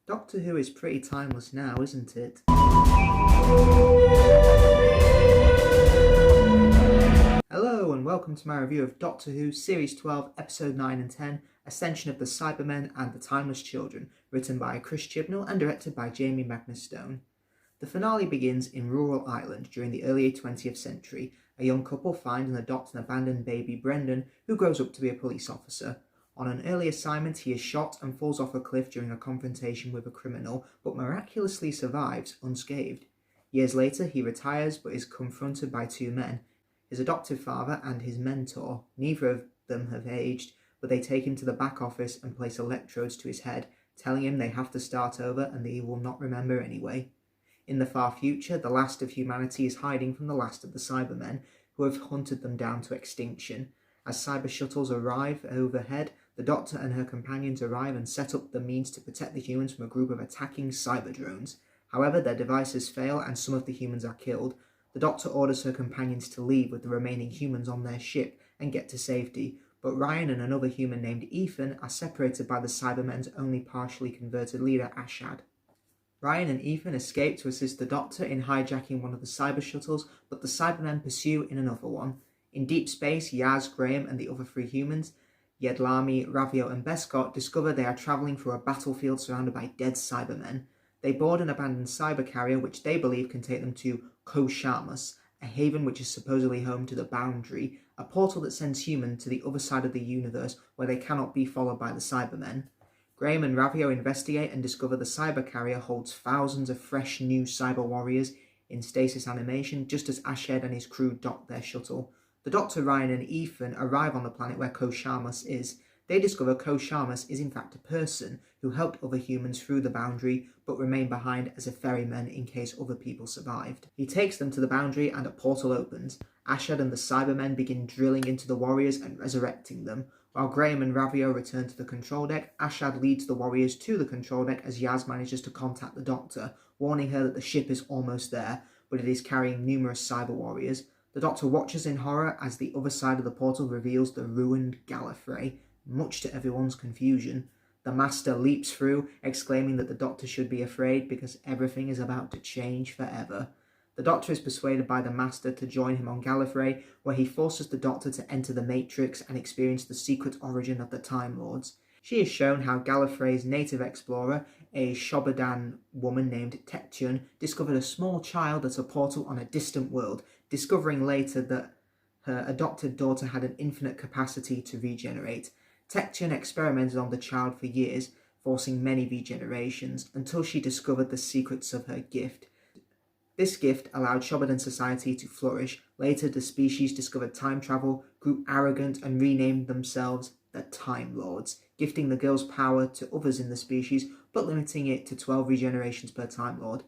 Doctor Who is pretty timeless now, isn't it? Hello and welcome to my review of Doctor Who Series 12, Episode 9 and 10, Ascension of the Cybermen and the Timeless Children, written by Chris Chibnall and directed by Jamie Magnus Stone. The finale begins in rural Ireland during the early 20th century. A young couple find and adopt an abandoned baby, Brendan, who grows up to be a police officer. On an early assignment, he is shot and falls off a cliff during a confrontation with a criminal, but miraculously survives unscathed. Years later, he retires but is confronted by two men, his adoptive father and his mentor. Neither of them have aged, but they take him to the back office and place electrodes to his head, telling him they have to start over and that he will not remember anyway. In the far future, the last of humanity is hiding from the last of the Cybermen, who have hunted them down to extinction. As cyber shuttles arrive overhead, the Doctor and her companions arrive and set up the means to protect the humans from a group of attacking cyber drones. However, their devices fail and some of the humans are killed. The Doctor orders her companions to leave with the remaining humans on their ship and get to safety, but Ryan and another human named Ethan are separated by the Cybermen's only partially converted leader, Ashad. Ryan and Ethan escape to assist the Doctor in hijacking one of the cyber shuttles, but the Cybermen pursue in another one. In deep space, Yaz, Graham and the other three humans, Yedlami, Ravio and Bescott, discover they are travelling through a battlefield surrounded by dead Cybermen. They board an abandoned cyber carrier which they believe can take them to Koshamus, a haven which is supposedly home to the Boundary, a portal that sends humans to the other side of the universe where they cannot be followed by the Cybermen. Graham and Ravio investigate and discover the cyber carrier holds thousands of fresh new cyber warriors in stasis animation, just as Ashad and his crew dock their shuttle. The Doctor, Ryan and Ethan arrive on the planet where Koshamus is. They discover Koshamus is in fact a person who helped other humans through the Boundary but remained behind as a ferryman in case other people survived. He takes them to the Boundary and a portal opens. Ashad and the Cybermen begin drilling into the warriors and resurrecting them. While Graham and Ravio return to the control deck, Ashad leads the warriors to the control deck as Yaz manages to contact the Doctor, warning her that the ship is almost there, but it is carrying numerous cyber warriors. The Doctor watches in horror as the other side of the portal reveals the ruined Gallifrey, much to everyone's confusion. The Master leaps through, exclaiming that the Doctor should be afraid because everything is about to change forever. The Doctor is persuaded by the Master to join him on Gallifrey, where he forces the Doctor to enter the Matrix and experience the secret origin of the Time Lords. She is shown how Gallifrey's native explorer, a Shobodan woman named Tekchun, discovered a small child at a portal on a distant world, discovering later that her adopted daughter had an infinite capacity to regenerate. Tekchun experimented on the child for years, forcing many regenerations, until she discovered the secrets of her gift. This gift allowed Shobodan society to flourish. Later, the species discovered time travel, grew arrogant, and renamed themselves the Time Lords, gifting the girl's power to others in the species, but limiting it to 12 regenerations per Time Lord.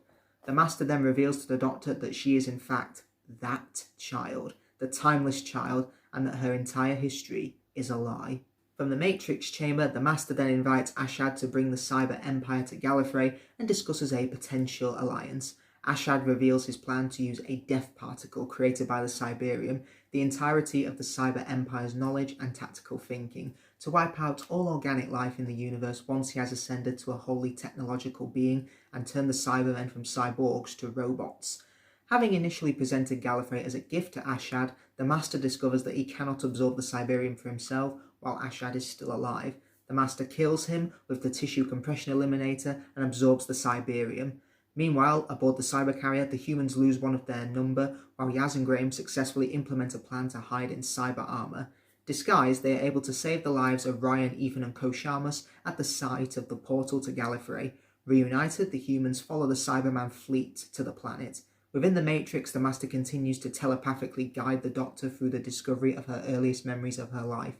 The Master then reveals to the Doctor that she is in fact that child, the timeless child, and that her entire history is a lie. From the Matrix chamber, the Master then invites Ashad to bring the Cyber Empire to Gallifrey and discusses a potential alliance. Ashad reveals his plan to use a death particle created by the Cyberium, the entirety of the Cyber Empire's knowledge and tactical thinking, to wipe out all organic life in the universe once he has ascended to a wholly technological being and turned the Cybermen from cyborgs to robots. Having initially presented Gallifrey as a gift to Ashad, the Master discovers that he cannot absorb the Cyberium for himself while Ashad is still alive. The Master kills him with the tissue compression eliminator and absorbs the Cyberium. Meanwhile, aboard the cyber carrier, the humans lose one of their number, while Yaz and Graham successfully implement a plan to hide in cyber armour. Disguised, they are able to save the lives of Ryan, Ethan and Koshamus at the site of the portal to Gallifrey. Reunited, the humans follow the Cyberman fleet to the planet. Within the Matrix, the Master continues to telepathically guide the Doctor through the discovery of her earliest memories of her life.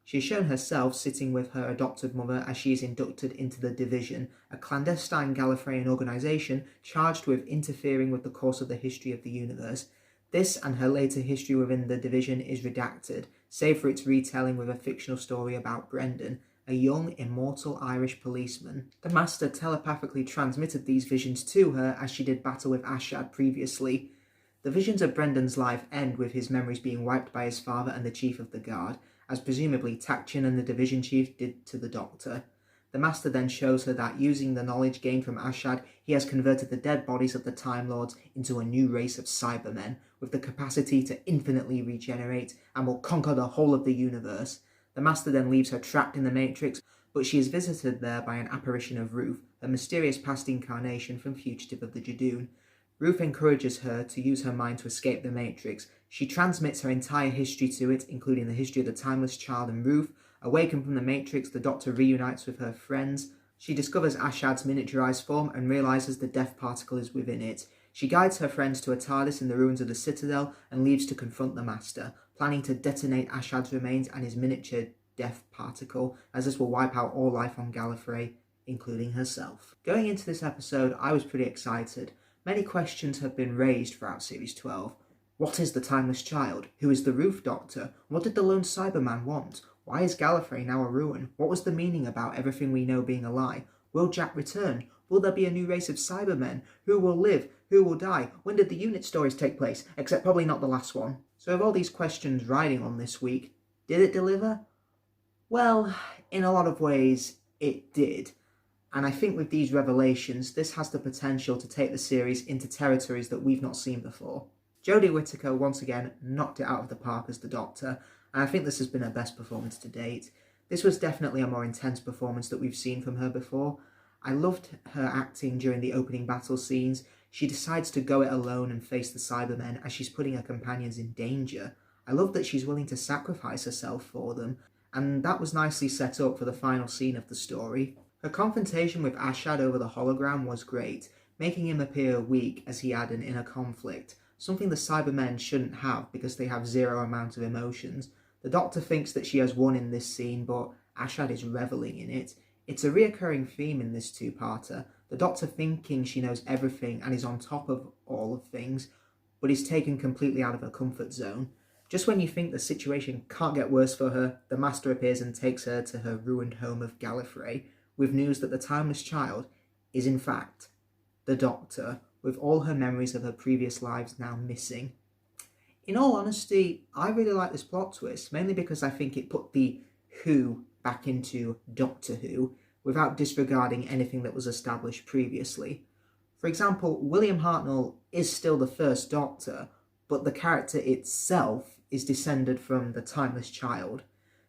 She is shown herself sitting with her adopted mother as she is inducted into the Division, a clandestine Gallifreyan organisation charged with interfering with the course of the history of the universe. This and her later history within the Division is redacted, save for its retelling with a fictional story about Brendan, a young, immortal Irish policeman. The Master telepathically transmitted these visions to her as she did battle with Ashad previously. The visions of Brendan's life end with his memories being wiped by his father and the Chief of the Guard, as presumably Takchin and the Division Chief did to the Doctor. The Master then shows her that using the knowledge gained from Ashad, he has converted the dead bodies of the Time Lords into a new race of Cybermen, with the capacity to infinitely regenerate and will conquer the whole of the universe. The Master then leaves her trapped in the Matrix, but she is visited there by an apparition of Ruth, a mysterious past incarnation from Fugitive of the Judoon. Ruth encourages her to use her mind to escape the Matrix. She transmits her entire history to it, including the history of the Timeless Child and Ruth. Awakened from the Matrix, the Doctor reunites with her friends. She discovers Ashad's miniaturized form and realizes the death particle is within it. She guides her friends to a TARDIS in the ruins of the Citadel and leaves to confront the Master, planning to detonate Ashad's remains and his miniature death particle, as this will wipe out all life on Gallifrey, including herself. Going into this episode, I was pretty excited. Many questions have been raised throughout Series 12. What is the Timeless Child? Who is the Roof Doctor? What did the lone Cyberman want? Why is Gallifrey now a ruin? What was the meaning about everything we know being a lie? Will Jack return? Will there be a new race of Cybermen? Who will live? Who will die? When did the unit stories take place? Except probably not the last one. So with all these questions riding on this week, did it deliver? Well, in a lot of ways, it did. And I think with these revelations, this has the potential to take the series into territories that we've not seen before. Jodie Whittaker once again knocked it out of the park as the Doctor, and I think this has been her best performance to date. This was definitely a more intense performance that we've seen from her before. I loved her acting during the opening battle scenes. She decides to go it alone and face the Cybermen as she's putting her companions in danger. I love that she's willing to sacrifice herself for them, and that was nicely set up for the final scene of the story. Her confrontation with Ashad over the hologram was great, making him appear weak as he had an inner conflict, something the Cybermen shouldn't have because they have zero amount of emotions. The Doctor thinks that she has won in this scene, but Ashad is reveling in it. It's a reoccurring theme in this two-parter, the Doctor thinking she knows everything and is on top of all of things, but is taken completely out of her comfort zone. Just when you think the situation can't get worse for her, the Master appears and takes her to her ruined home of Gallifrey, with news that the Timeless Child is in fact the Doctor, with all her memories of her previous lives now missing. In all honesty, I really like this plot twist, mainly because I think it put the Who back into Doctor Who, without disregarding anything that was established previously. For example, William Hartnell is still the first Doctor, but the character itself is descended from the Timeless Child.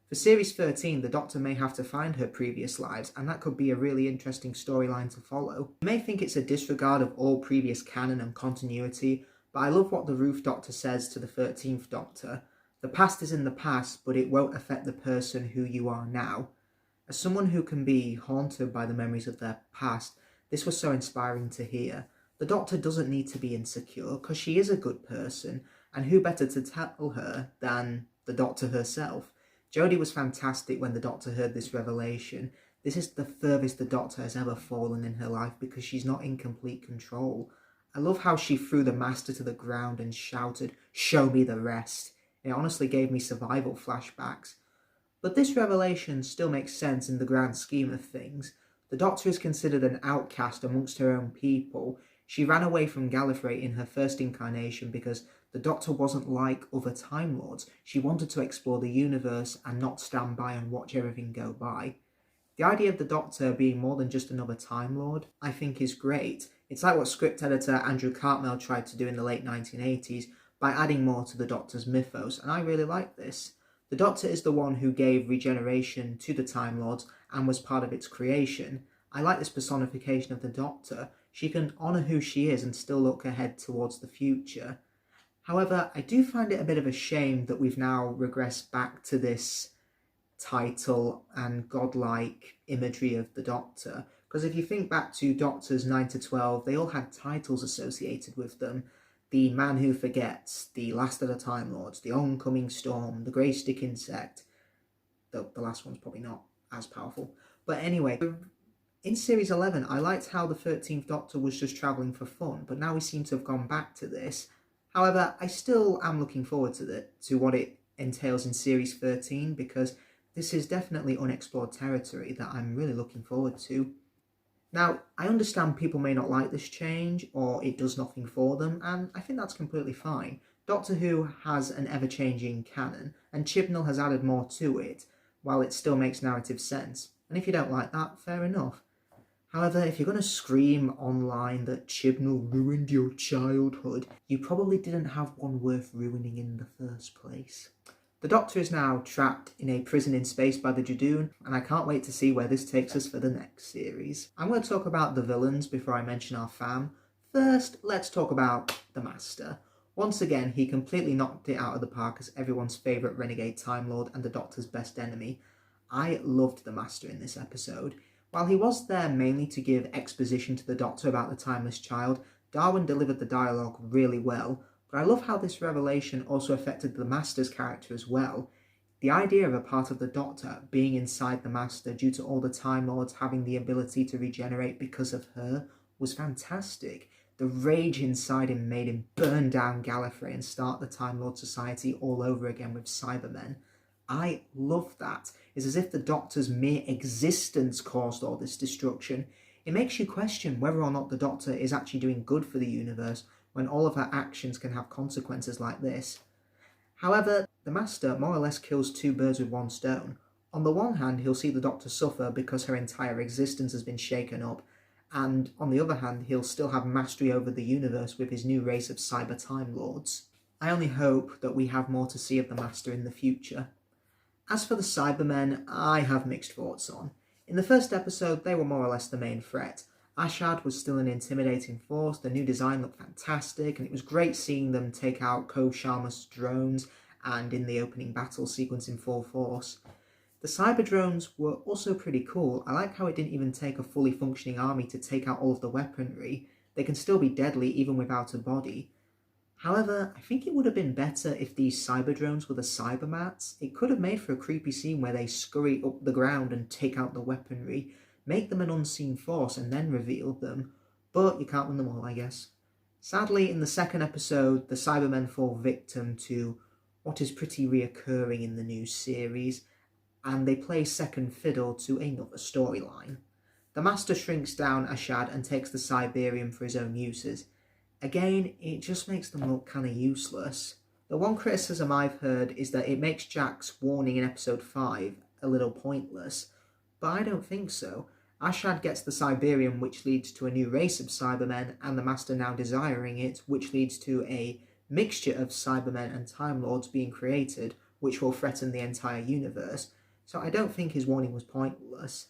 For Series 13, the Doctor may have to find her previous lives, and that could be a really interesting storyline to follow. You may think it's a disregard of all previous canon and continuity, but I love what the Roof Doctor says to the 13th Doctor. The past is in the past, but it won't affect the person who you are now. As someone who can be haunted by the memories of their past, this was so inspiring to hear. The Doctor doesn't need to be insecure, because she is a good person, and who better to tell her than the Doctor herself? Jodie was fantastic when the Doctor heard this revelation. This is the furthest the Doctor has ever fallen in her life because she's not in complete control. I love how she threw the Master to the ground and shouted, "Show me the rest." It honestly gave me survival flashbacks. But this revelation still makes sense in the grand scheme of things. The Doctor is considered an outcast amongst her own people. She ran away from Gallifrey in her first incarnation because the Doctor wasn't like other Time Lords. She wanted to explore the universe and not stand by and watch everything go by. The idea of the Doctor being more than just another Time Lord, I think, is great. It's like what script editor Andrew Cartmel tried to do in the late 1980s by adding more to the Doctor's mythos, and I really like this. The Doctor is the one who gave regeneration to the Time Lords and was part of its creation. I like this personification of the Doctor. She can honour who she is and still look ahead towards the future. However, I do find it a bit of a shame that we've now regressed back to this title and godlike imagery of the Doctor. Because if you think back to Doctors 9 to 12, they all had titles associated with them. The Man Who Forgets, the Last of the Time Lords, the Oncoming Storm, the Grey Stick Insect. The last one's probably not as powerful. But anyway, in Series 11, I liked how the 13th Doctor was just travelling for fun, but now we seem to have gone back to this. However, I still am looking forward to what it entails in Series 13, because this is definitely unexplored territory that I'm really looking forward to. Now, I understand people may not like this change, or it does nothing for them, and I think that's completely fine. Doctor Who has an ever-changing canon, and Chibnall has added more to it, while it still makes narrative sense. And if you don't like that, fair enough. However, if you're going to scream online that Chibnall ruined your childhood, you probably didn't have one worth ruining in the first place. The Doctor is now trapped in a prison in space by the Judoon, and I can't wait to see where this takes us for the next series. I'm going to talk about the villains before I mention our fam. First, let's talk about the Master. Once again, he completely knocked it out of the park as everyone's favourite renegade Time Lord and the Doctor's best enemy. I loved the Master in this episode. While he was there mainly to give exposition to the Doctor about the Timeless Child, Darwin delivered the dialogue really well, but I love how this revelation also affected the Master's character as well. The idea of a part of the Doctor being inside the Master due to all the Time Lords having the ability to regenerate because of her was fantastic. The rage inside him made him burn down Gallifrey and start the Time Lord Society all over again with Cybermen. I love that. It's as if the Doctor's mere existence caused all this destruction. It makes you question whether or not the Doctor is actually doing good for the universe when all of her actions can have consequences like this. However, the Master more or less kills two birds with one stone. On the one hand, he'll see the Doctor suffer because her entire existence has been shaken up, and on the other hand, he'll still have mastery over the universe with his new race of Cyber Time Lords. I only hope that we have more to see of the Master in the future. As for the Cybermen, I have mixed thoughts on. In the first episode, they were more or less the main threat. Ashad was still an intimidating force, the new design looked fantastic, and it was great seeing them take out Sharma's drones and in the opening battle sequence in full force. The cyber drones were also pretty cool. I like how it didn't even take a fully functioning army to take out all of the weaponry. They can still be deadly even without a body. However, I think it would have been better if these cyber drones were the Cybermats. It could have made for a creepy scene where they scurry up the ground and take out the weaponry, make them an unseen force and then reveal them. But you can't win them all, I guess. Sadly, in the second episode, the Cybermen fall victim to what is pretty reoccurring in the new series, and they play second fiddle to another storyline. The Master shrinks down Ashad and takes the Cyberium for his own uses. Again, it just makes them look kinda useless. The one criticism I've heard is that it makes Jack's warning in episode 5 a little pointless, but I don't think so. Ashad gets the Cyberium, which leads to a new race of Cybermen, and the Master now desiring it, which leads to a mixture of Cybermen and Time Lords being created, which will threaten the entire universe, so I don't think his warning was pointless.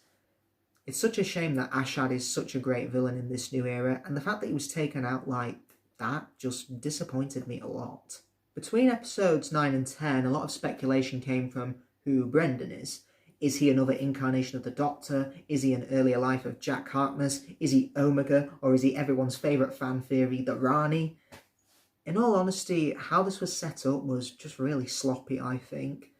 It's such a shame that Ashad is such a great villain in this new era, and the fact that he was taken out like that just disappointed me a lot. Between episodes 9 and 10, a lot of speculation came from who Brendan is. Is he another incarnation of the Doctor? Is he an earlier life of Jack Harkness? Is he Omega? Or is he everyone's favourite fan theory, the Rani? In all honesty, how this was set up was just really sloppy, I think.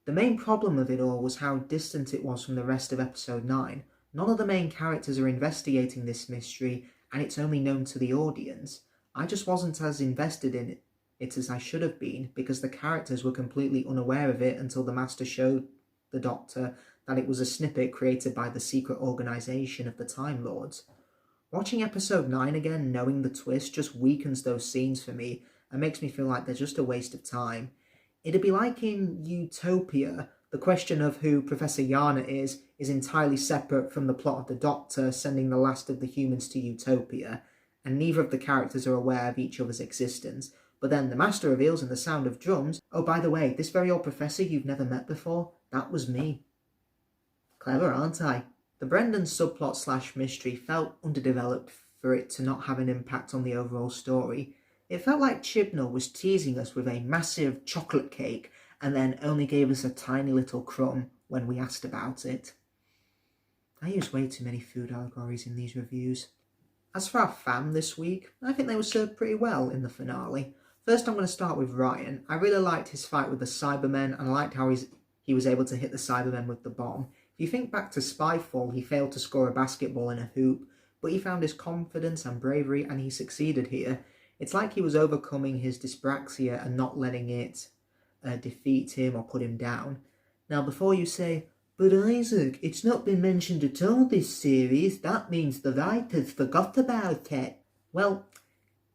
The main problem of it all was how distant it was from the rest of episode 9. None of the main characters are investigating this mystery, and it's only known to the audience. I just wasn't as invested in it as I should have been, because the characters were completely unaware of it until the Master showed the Doctor that it was a snippet created by the secret organisation of the Time Lords. Watching episode 9 again, knowing the twist, just weakens those scenes for me and makes me feel like they're just a waste of time. It'd be like in Utopia, the question of who Professor Yana is entirely separate from the plot of the Doctor sending the last of the humans to Utopia, and neither of the characters are aware of each other's existence. But then the Master reveals in The Sound of Drums, oh, by the way, this very old professor you've never met before, that was me. Clever, aren't I? The Brendan subplot / mystery felt underdeveloped for it to not have an impact on the overall story. It felt like Chibnall was teasing us with a massive chocolate cake and then only gave us a tiny little crumb when we asked about it. I use way too many food allegories in these reviews. As for our fam this week, I think they were served pretty well in the finale. First, I'm going to start with Ryan. I really liked his fight with the Cybermen, and I liked how he was able to hit the Cybermen with the bomb. If you think back to Spyfall, he failed to score a basketball in a hoop, but he found his confidence and bravery, and he succeeded here. It's like he was overcoming his dyspraxia and not letting it defeat him or put him down. Now, before you say, "But Isaac, it's not been mentioned at all this series, that means the writers forgot about it." Well,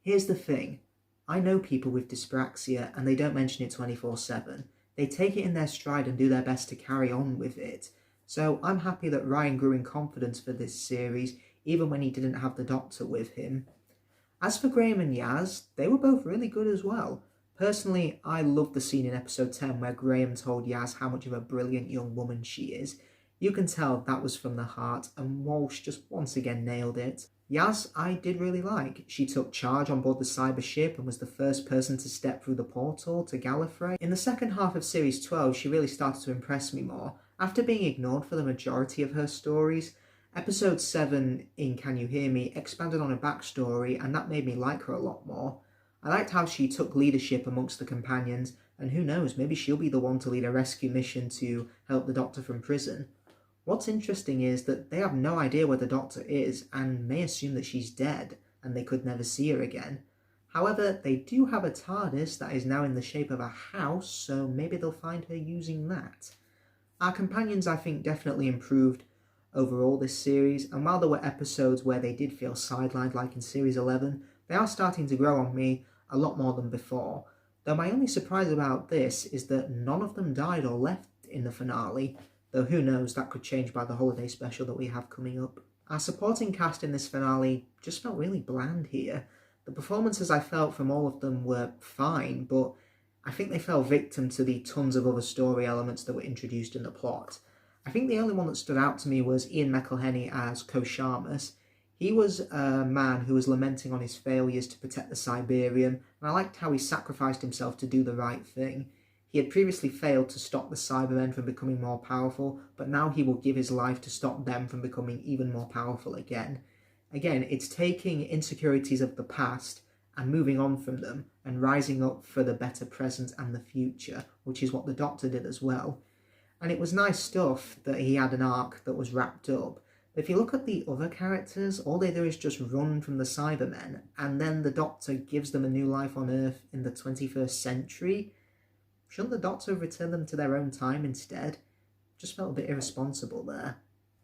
here's the thing. I know people with dyspraxia and they don't mention it 24/7. They take it in their stride and do their best to carry on with it. So I'm happy that Ryan grew in confidence for this series, even when he didn't have the Doctor with him. As for Graham and Yaz, they were both really good as well. Personally, I loved the scene in episode 10 where Graham told Yaz how much of a brilliant young woman she is. You can tell that was from the heart, and Walsh just once again nailed it. Yaz I did really like. She took charge on board the cyber ship and was the first person to step through the portal to Gallifrey. In the second half of Series 12, she really started to impress me more. After being ignored for the majority of her stories, Episode 7 in Can You Hear Me expanded on her backstory, and that made me like her a lot more. I liked how she took leadership amongst the companions, and who knows, maybe she'll be the one to lead a rescue mission to help the Doctor from prison. What's interesting is that they have no idea where the Doctor is, and may assume that she's dead, and they could never see her again. However, they do have a TARDIS that is now in the shape of a house, so maybe they'll find her using that. Our companions, I think, definitely improved overall this series, and while there were episodes where they did feel sidelined like in Series 11, they are starting to grow on me a lot more than before. Though my only surprise about this is that none of them died or left in the finale, though who knows, that could change by the holiday special that we have coming up. Our supporting cast in this finale just felt really bland here. The performances I felt from all of them were fine, but I think they fell victim to the tons of other story elements that were introduced in the plot. I think the only one that stood out to me was Ian McElhenney as Kosharmus. He was a man who was lamenting on his failures to protect the Cyberium, and I liked how he sacrificed himself to do the right thing. He had previously failed to stop the Cybermen from becoming more powerful, but now he will give his life to stop them from becoming even more powerful again. Again, it's taking insecurities of the past and moving on from them, and rising up for the better present and the future, which is what the Doctor did as well. And it was nice stuff that he had an arc that was wrapped up. But if you look at the other characters, all they do is just run from the Cybermen, and then the Doctor gives them a new life on Earth in the 21st century. Shouldn't the Doctor return them to their own time instead? Just felt a bit irresponsible there.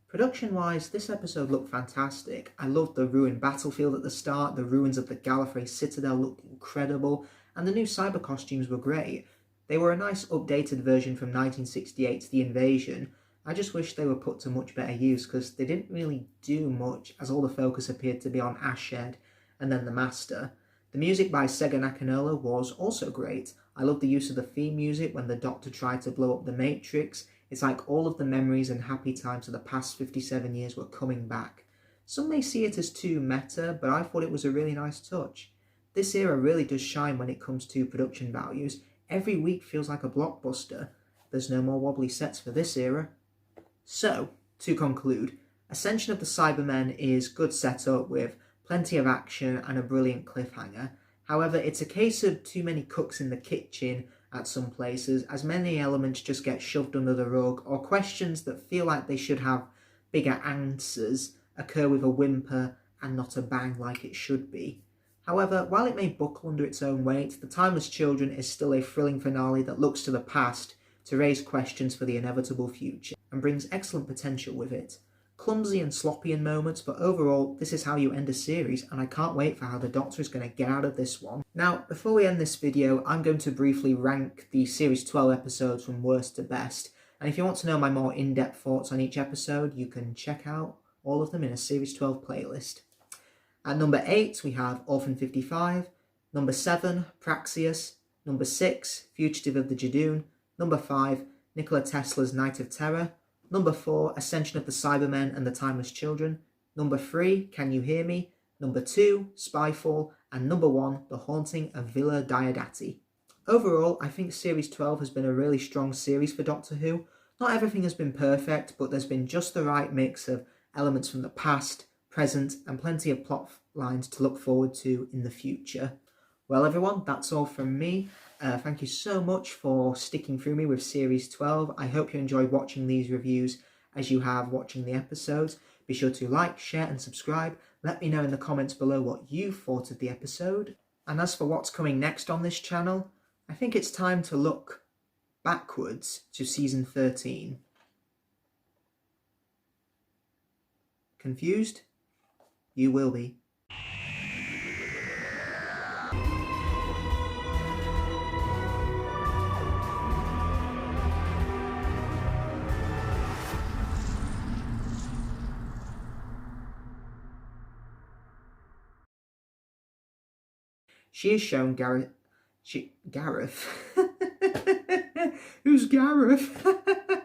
Production-wise, this episode looked fantastic. I loved the ruined battlefield at the start, the ruins of the Gallifrey Citadel looked incredible, and the new cyber costumes were great. They were a nice updated version from 1968's The Invasion. I just wish they were put to much better use, because they didn't really do much, as all the focus appeared to be on Ashhead and then the Master. The music by Sega Nakanola was also great. I loved the use of the theme music when the Doctor tried to blow up the Matrix. It's like all of the memories and happy times of the past 57 years were coming back. Some may see it as too meta, but I thought it was a really nice touch. This era really does shine when it comes to production values. Every week feels like a blockbuster. There's no more wobbly sets for this era. So, to conclude, Ascension of the Cybermen is good setup with plenty of action and a brilliant cliffhanger. However, it's a case of too many cooks in the kitchen at some places, as many elements just get shoved under the rug, or questions that feel like they should have bigger answers occur with a whimper and not a bang like it should be. However, while it may buckle under its own weight, The Timeless Children is still a thrilling finale that looks to the past to raise questions for the inevitable future, and brings excellent potential with it. Clumsy and sloppy in moments, but overall, this is how you end a series, and I can't wait for how the Doctor is going to get out of this one. Now, before we end this video, I'm going to briefly rank the Series 12 episodes from worst to best, and if you want to know my more in-depth thoughts on each episode, you can check out all of them in a Series 12 playlist. At number 8, we have Orphan 55, number 7, Praxius, number 6, Fugitive of the Jadoon, number 5, Nikola Tesla's Night of Terror, number 4, Ascension of the Cybermen and the Timeless Children, number 3, Can You Hear Me, number 2, Spyfall, and number 1, The Haunting of Villa Diodati. Overall, I think Series 12 has been a really strong series for Doctor Who. Not everything has been perfect, but there's been just the right mix of elements from the past, present, and plenty of plot lines to look forward to in the future. Well everyone, that's all from me. Thank you so much for sticking through me with Series 12. I hope you enjoyed watching these reviews as you have watching the episodes. Be sure to like, share and subscribe. Let me know in the comments below what you thought of the episode. And as for what's coming next on this channel, I think it's time to look backwards to Season 13. Confused? You will be. she is shown Gareth. Who's Gareth? Who's